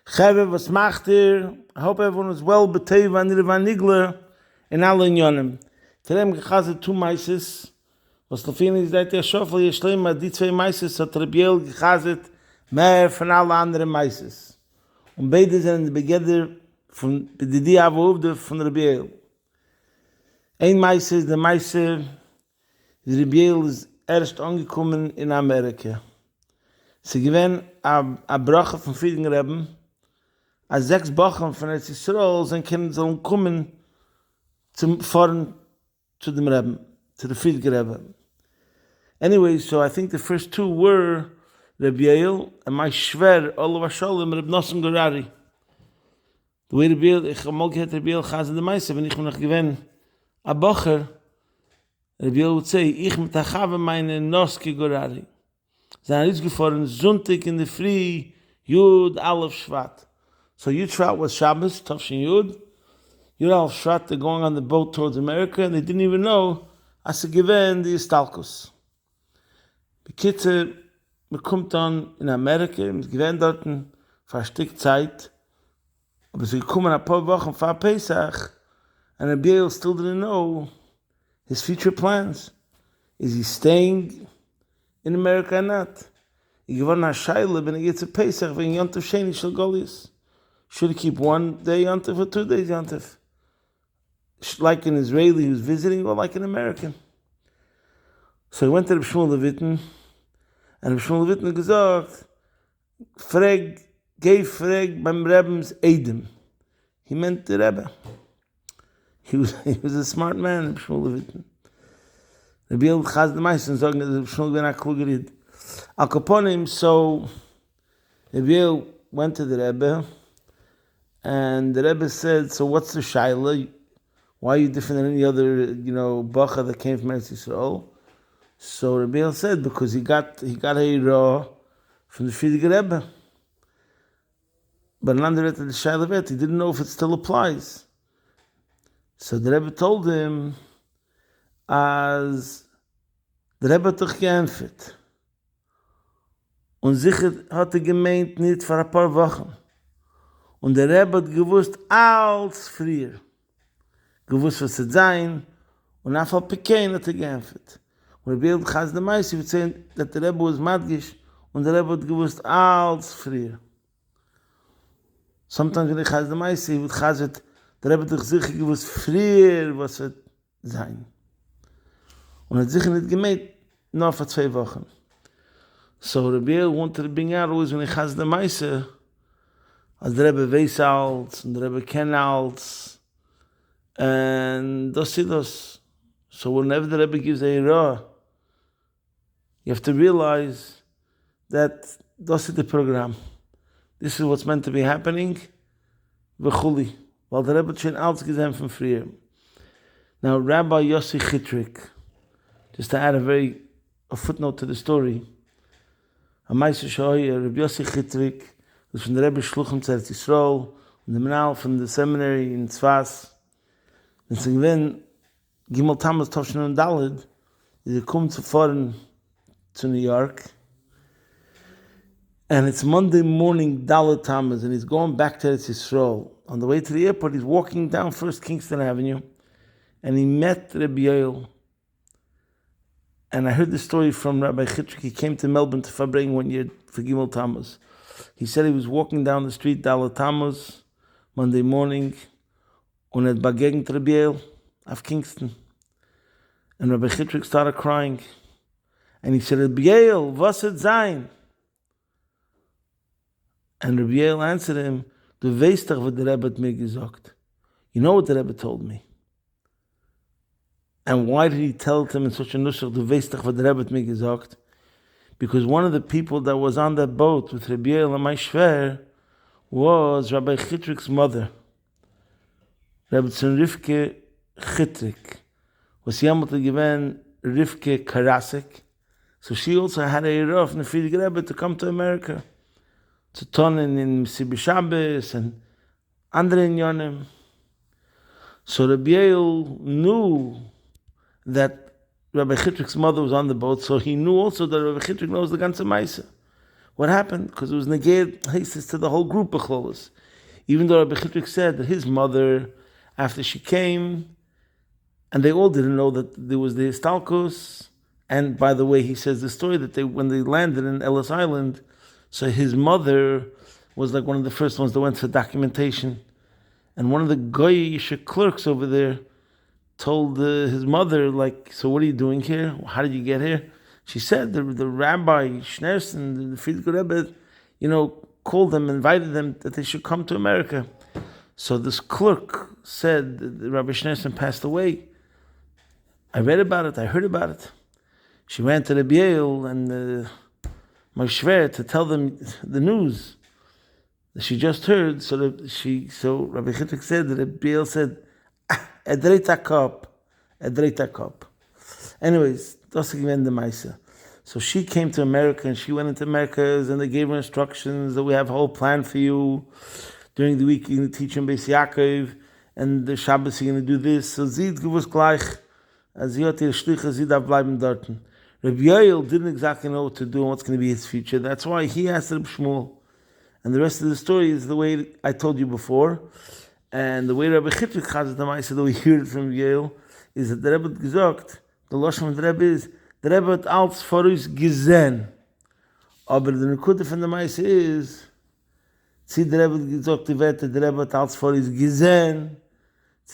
Cheve, was macht ihr? I hope everyone is well, beteva, and nigler, in alle Inyonim. Today I'm gechazet 2 meises. Was lefini is that der Schofel, Yeshleima, die 2 meises hat Rebiel gechazet mehr von alle anderen meises. Und beide sind in der Begeder von Bedidy Avobde von Rebiel. Ein meise ist der meise, Rebiel ist erst angekommen in Amerika. Sie gewinnen a Brache von Frieden Reben, als 6 Wochen von Eretz Yisrael sind Kinder sollen kommen zum Fahren zu dem Reben, to the Frieden Reben. Anyway, so I think the first 2 were Rebiel and my Shver, Olav Shalom, Reb Nosson Gorari. The way Rebiel, ich habe mal gehört Rebiel Chaz in der Meise, wenn ich mir noch gewinne a Bocher, Rebiel would say, ich mit Achave meine Noske Gorari. Sie sind ausgefahren, Sonntag in der Früh, Yud, Aleph, Shvat. So Yud Shvat was Shabbos, Tavshin Yud. Yud Aleph, Shvat, they're going on the boat towards America, and they didn't even know, as sie gewähnt, die Istalkus. Bekitze, man kommt dann in Amerika, man gewähnt dort für ein Stück Zeit, aber sie kommen ein paar Wochen vor Pesach, and Rebiel still didn't know his future plans. Is he staying in America or not? He gewann a Shaila, when he gets a Pesach, when Yontif Sheni Shel Goliath. Should he keep 1 day Yontif or 2 days Yontif? Like an Israeli who's visiting, or like an American? So he went to the Shmuel Levitten, and the Shmuel Levitten gesagt, frag beim Rebbe's Edom. He meant the Rebbe. He was a smart man, Shmuel Levitten. Rebiel Chaz the Meisen sagen, that Shmuel ben Aklugerid. Al Kaponim, so Rebiel went to the Rebbe, and the Rebbe said, so what's the Shaila? Why are you different than any other, Bacha that came from Eretz Yisrael? So Rebiel said, because he got a raw from the Friedrich Rebbe. But another at the Shaila vet, he didn't know if it still applies. So the Rebbe told him, as the Rebbe hat doch geämpft. Und sicher hat gemeint nicht für ein paar Wochen. Und der Rebbe hat gewusst, als früher. Gewusst, was es sein, und einfach Pekein hat geämpft. Und Rebiel Chaz the Meise would say that the Rebbe was madgish, und der Rebbe hat gewusst, als früher. Sometimes when he Chaz the Meise, he would Chaz it, der Rebbe hat doch sicher gewusst, früher, was wird sein. Und hat sicher nicht gemeint, nur für 2 Wochen. So Rebiel wanted to bring out always when he has the Meise, als der Rebbe weiß alt, und der Rebbe kennt alt, and das ist das. So whenever the Rebbe gives a raw, you have to realize that das ist the program. This is what's meant to be happening, v'chuli. While the Rebbe schon alt gesehen von früher. Now Rabbi Yossi Chitrik, just to add a footnote to the story, a Meister Shoy, Rabbi Yossi Chitrik, was from the Rebbe Shluchim to Eretz Yisrael, and the Menal from the seminary in Tzfas. And so when Gimel Tammuz Tovshin and Daled, he comes to foreign to New York, and it's Monday morning, Daled Tammuz, and he's going back to Eretz Yisrael. On the way to the airport, he's walking down First Kingston Avenue, and he met Rabbi Ya'el. And I heard the story from Rabbi Chitrik. He came to Melbourne to Fabring 1 year for Gimel Tammuz. He said he was walking down the street, Daled Tammuz, Monday morning, und hat begegnet Rabbi Ya'el of Kingston. And Rabbi Chitrik started crying. And he said, Rabbi Ya'el, was it sein? And Rabbi Ya'el answered him, du weißt doch, was der Rebbe hat mir gesagt. You know what the Rebbe told me. And why did he tell them in such a nushach, du weißt doch, was der Rebbe hat mir gesagt? Because one of the people that was on that boat with Rabbi Ya'el and my Shver was Rabbi Chitrik's mother. Rabbi Rivke Chitrik. Was jemand given Rivke Karasik. So she also had a rough in the Friedrich Rebbe to come to America. To turn in Mesibi Shabbos and andere in Yonim. So Rabbi Ya'el knew that Rabbi Chitrik's mother was on the boat, so he knew also that Rabbi Chitrik knows the ganze Meise. What happened? Because it was neged hasis to the whole group of cholos. Even though Rabbi Chitrik said that his mother, after she came, and they all didn't know that there was the Histalkos. And by the way, he says the story that when they landed in Ellis Island, so his mother was like one of the first ones that went for documentation. And one of the Goyish clerks over there told his mother, like, so what are you doing here? How did you get here? She said the rabbi Schneerson, the Friedrich Rebbe, called them, invited them that they should come to America. So this clerk said that Rabbi Schneerson passed away. I read about it, I heard about it. She went to the Yale and my shver to tell them the news that she just heard. So Rabbi Chitrik said that the Yale said, Edreita cup. Anyways, that's again the Maisa. So she came to America and she went into America and they gave her instructions that we have a whole plan for you. During the week you're going to teach him Beis Yaakov and the Shabbos you're going to do this. So Zid gewusst gleich. As he had ihre Shlicha, Zid darf bleiben dorten. Rabbi Ya'il didn't exactly know what to do and what's going to be his future. That's why he asked Rabbi Shmuel. And the rest of the story is the way I told you before. And the way Rabbi Chitrik has it, I said that we hear it from Ya'il, is that the Rebbe had gesagt, the Lashon of the Rebbe is, the Rebbe hat als vor uns gesehen. Aber the Nekude von der Meise is, the Rebbe hat gesagt, die Wette, der Rebbe hat als vor uns gesehen.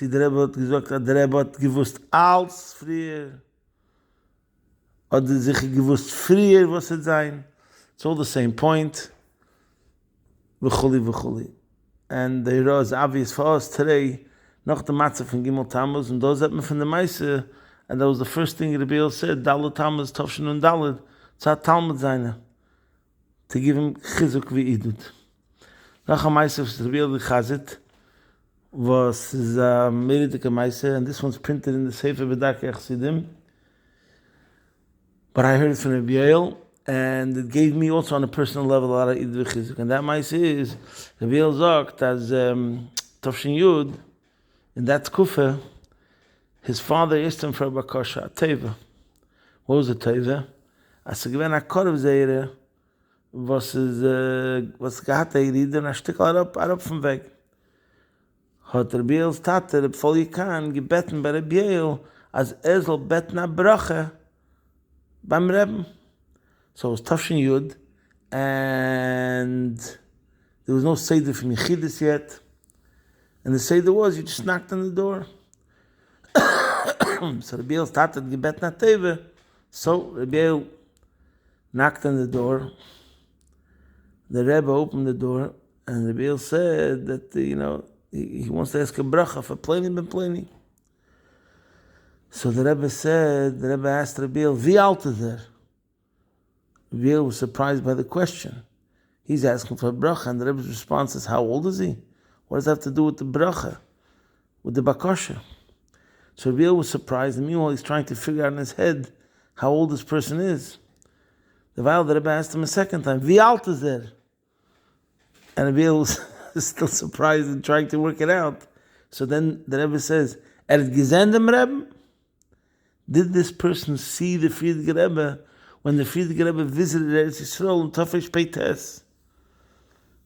Der Rebbe hat gesagt, der Rebbe hat gewusst als früher. Oder sich gewusst früher, was es sein. It's all the same point. V'chuli. And the hero is obvious for us today, noch the matzah from Gimel Tammuz, and those that me from the Meise, and that was the first thing the Biel said, Dalet Tammuz, Tovshin und Dalet, tzat Talmud seine, to give him chizuk v'idut. Nach a Meise, was the Biel chazit, was is a meritike Meise, and this one's printed in the Sefer B'darkei Chassidim. But I heard it from the Biel, and it gave me also on a personal level a lot of idut v'chizuk. And that Meise is, the Biel sagt, as Tovshin Yud, in that kufa, his father asked him for a bakasha, a teva. What was a teva? As a given a korv zeire, was gehad a yrid, and a stickel arab from weg. Hat Biel's tate, before you can, gebeten by Biel, as soll beten a brache, beim Reben. So it was Tafshin Yud, and there was no seder from Yechidus yet. And the seder was, you just knocked on the door. So the Biel started gebet na teve. So the Biel knocked on the door. The Rebbe opened the door, and the Biel said that, he wants to ask a bracha for pleni ben pleni. So the Rebbe asked the Biel, wie alt is er? The Biel was surprised by the question. He's asking for a bracha, and the Rebbe's response is, how old is he? What does that have to do with the bracha? With the bakasha? So Biel was surprised, and meanwhile he's trying to figure out in his head how old this person is. The Rebbe asked him a second time, wie alt is er? And Biel was still surprised and trying to work it out. So then the Rebbe says, gesehen dem Rebbe? Did this person see the Friedrich Rebbe when the Friedrich Rebbe visited Eretz Yisrael in Tafresh Peites?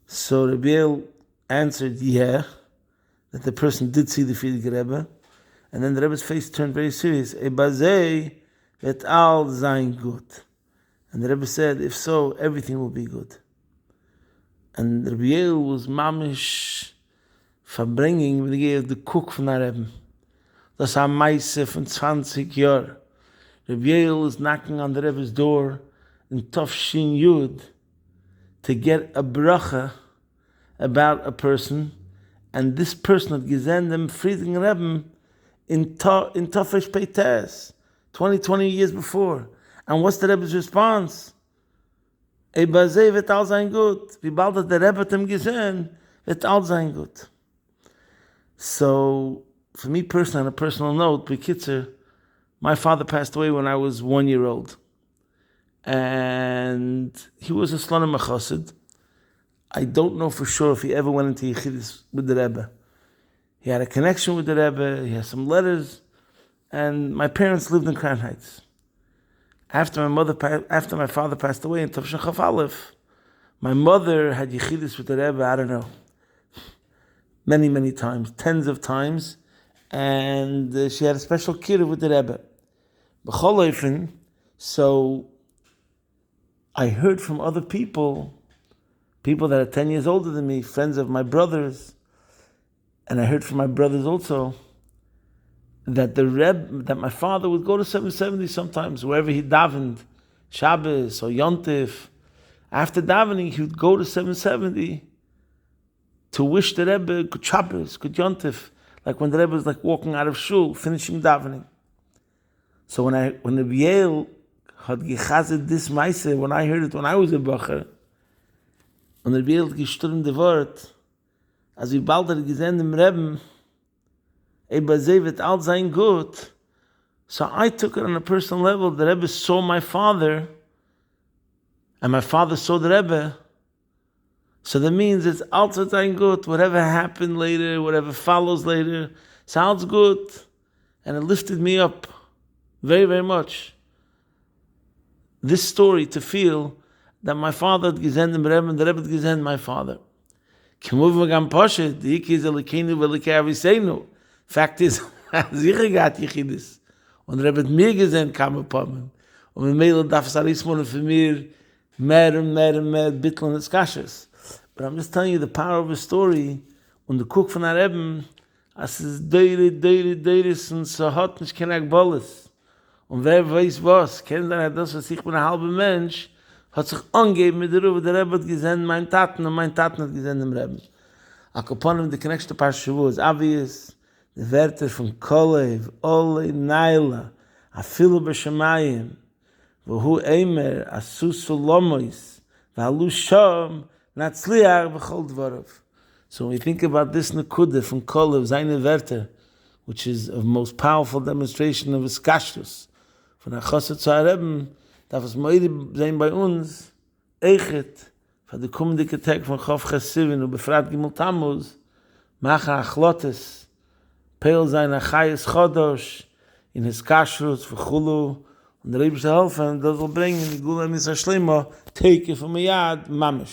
So the Biel answered, yeah, that the person did see the Friedrich Rebbe. And then the Rebbe's face turned very serious. Ebazei et al zayin gut. And the Rebbe said, if so, everything will be good. And Rabbi Ya'il was mamish verbringing when he gave the cook from the Rebbe. Das a Meise von 20 Jahren. Rabbi Ya'il was knocking on the Rebbe's door in Tafshin Yud to get a bracha about a person, and this person had gesehen them Friedrich Rebbe in Tafresh Peites 20 years before. And what's the Rebbe's response? Ebazei wird all sein gut. Wie bald hat der Rebbe hat ihm gesehen, wird all sein gut. So, for me personally, on a personal note, Bekitzer, my father passed away when I was 1 year old. And he was a Slonim Chassid. I don't know for sure if he ever went into Yechidus with the Rebbe. He had a connection with the Rebbe, he had some letters, and my parents lived in Crown Heights. After my father passed away in Tavshin Chaf Aleph, My mother had yichidus with the Rebbe, I don't know, many times, tens of times, and she had a special kiruv with the Rebbe. B'chol ofen, so I heard from other people that are 10 years older than me, friends of my brothers, and I heard from my brothers also, that that my father would go to 770 sometimes, wherever he davened, Shabbos or Yontif. After davening, he would go to 770 to wish the Rebbe good Shabbos, good Yontif, like when the Rebbe was like walking out of shul, finishing davening. So when the Yale had gechazet this Meise, when I heard it when I was a Bacher, when the Yale had gestorben the word, as we bald had gesehen im Rebbe, Eba Zevet all sein gut. So I took it on a personal level. The Rebbe saw my father, and my father saw the Rebbe. So that means it's also sein gut. Whatever happened later, whatever follows later, sounds good. And it lifted me up very much. This story to feel that my father had gesehen the Rebbe, and the Rebbe had gesehen my father. Fact is, sicher gehabt Yichidus. Und Rebbe hat mir gesehen, kam ein paar Mal. Und mit Mehl darf es alles mal für mir mehr bitteln als Kasches. But I'm just telling you the power of a story. Und der Kuck von der Rebbe, as es deiris und so hat nicht kein Agbolles. Und wer weiß was, kennt dann das, was ich bin ein halber Mensch, hat sich angegeben mit der Rebbe hat gesehen, mein Taten, und mein Taten hat gesehen dem Rebbe. Akoponim, the connection to Parsha Shavuot is obvious. The Wörter von Kolev, Ole, Naila, Afilu B'Shamayim, V'hu Eimer, Asus Solomois, V'halu Shom, Natzliach, V'chol Dvorov. So when we think about this Nekuda from Kolev, Zayne Wörter, which is a most powerful demonstration of his kashrus, von Achoset zu Areben, darf es moide sein bei uns, Eichet, für die kommende Tag von Chof Chesivin und befragt Gimel Tammuz, Macha Achlotes, Peil sein Achayes Chodosh, in his kashrus, v'chulu, und der Rebbe helfen, das will bringen, die Gula Misa Shlema, take it from a yad, mamish.